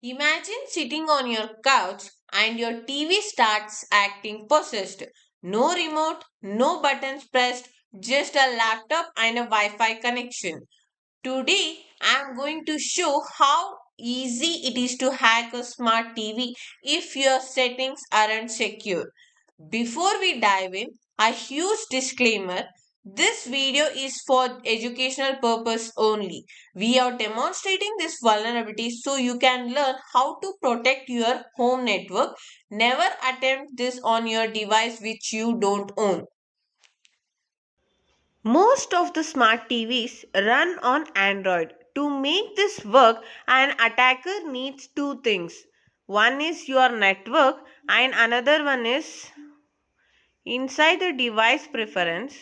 Imagine sitting on your couch and your TV starts acting possessed. No remote, no buttons pressed, just a laptop and a Wi Fi connection. Today, I am going to show how easy it is to hack a smart TV if your settings aren't secure. Before we dive in, a huge disclaimer. This video is for educational purpose only. We are demonstrating this vulnerability so you can learn how to protect your home network. Never attempt this on your device which you don't own. Most of the smart TVs run on Android. To make this work, an attacker needs two things. One is your network and another one is inside the device preference.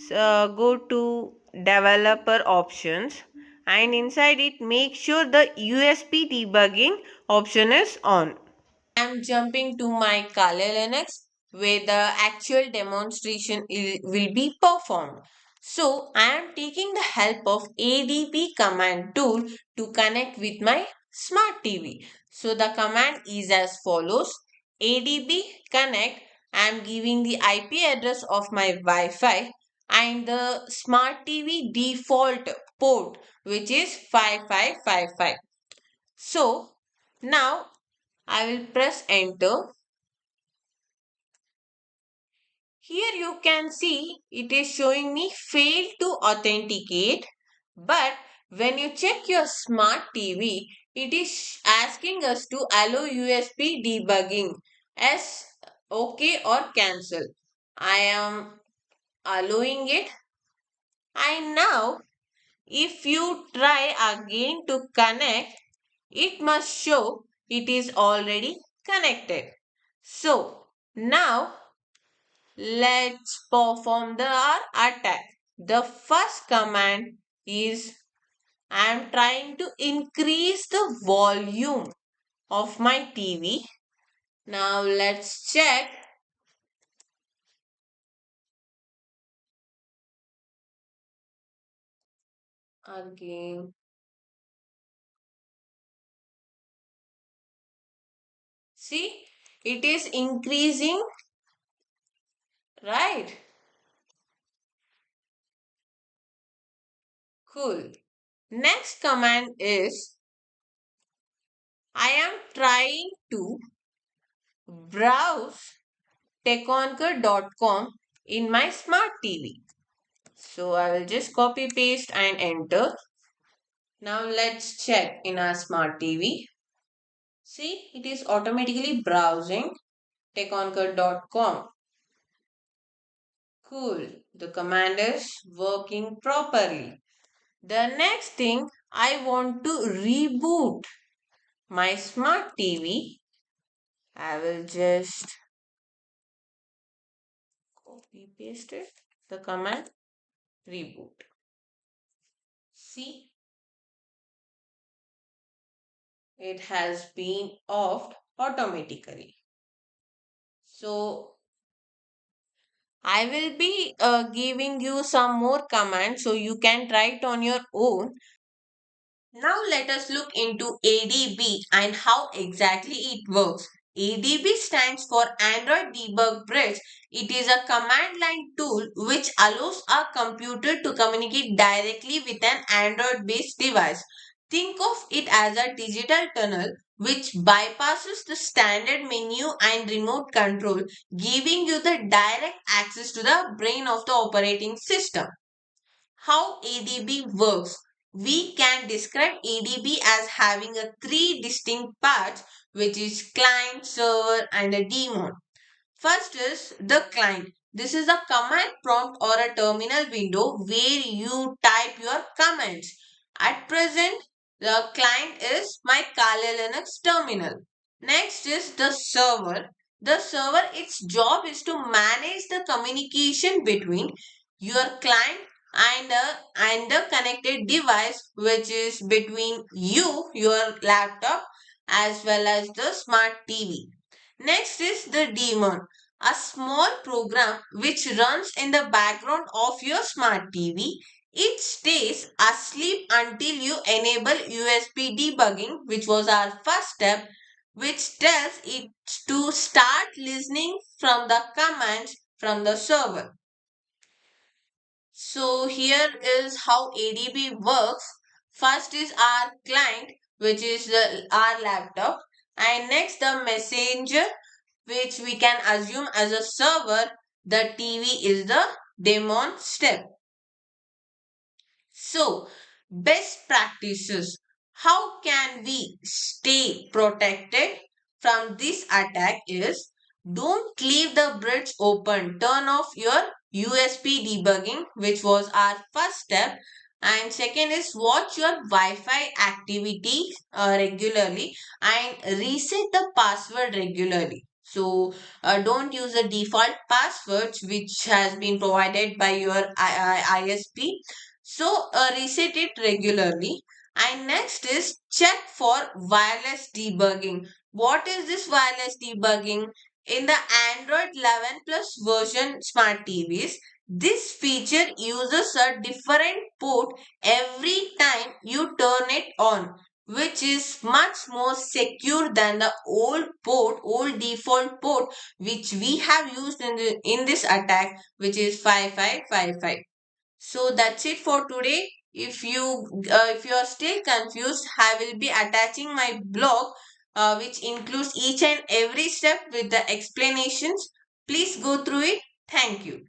Go to developer options and inside it make sure the USB debugging option is on. I'm jumping to my Kali Linux where the actual demonstration will be performed. So I am taking the help of ADB command tool to connect with my smart TV. So the command is as follows: ADB connect. I am giving the IP address of my Wi-Fi and the smart TV default port, which is 5555. So now I will press enter. Here you can see it is showing me failed to authenticate, but when you check your smart TV, it is asking us to allow USB debugging as OK or cancel. I am allowing it, and now if you try again to connect, it must show it is already connected. So now let's perform the attack. The first command is I am trying to increase the volume of my TV. Now let's check again. See, it is increasing, right? Cool. Next command is I am trying to browse techconquer.com in my smart TV. So I will just copy paste and enter. Now let's check in our smart TV. See, it is automatically browsing techconquer.com. Cool. The command is working properly. The next thing, I want to reboot my smart TV. I will just copy paste it. The command reboot. See, it has been offed automatically. So I will be giving you some more commands so you can try it on your own. Now let us look into ADB and how exactly it works. ADB stands for Android Debug Bridge. It is a command line tool which allows a computer to communicate directly with an Android based device. Think of it as a digital tunnel which bypasses the standard menu and remote control, giving you the direct access to the brain of the operating system. How ADB works. We can describe ADB as having a three distinct parts, which is client, server and a daemon. First is the client. This is a command prompt or a terminal window where you type your commands. At present, the client is my Kali Linux terminal. Next is the server. The server, its job is to manage the communication between your client and the connected device, which is between you, your laptop, as well as the smart TV. Next is the daemon, a small program which runs in the background of your smart TV. It stays asleep until you enable USB debugging, which was our first step, which tells it to start listening from the commands from the server. So here is how ADB works. First is our client, which is our laptop, and next the messenger, which we can assume as a server. The TV is the daemon step. So, best practices. How can we stay protected from this attack is don't leave the bridge open. Turn off your USB debugging, which was our first step. And second is watch your Wi-Fi activity regularly and reset the password regularly. So don't use the default passwords which has been provided by your ISP, so reset it regularly. And next is check for wireless debugging. What is this wireless debugging? In the Android 11 plus version smart TVs, this feature uses a different port every time you turn it on, which is much more secure than the old default port which we have used in this attack, which is 5555. So that's it for today. If you are still confused, I will be attaching my blog, which includes each and every step with the explanations. Please go through it. Thank you.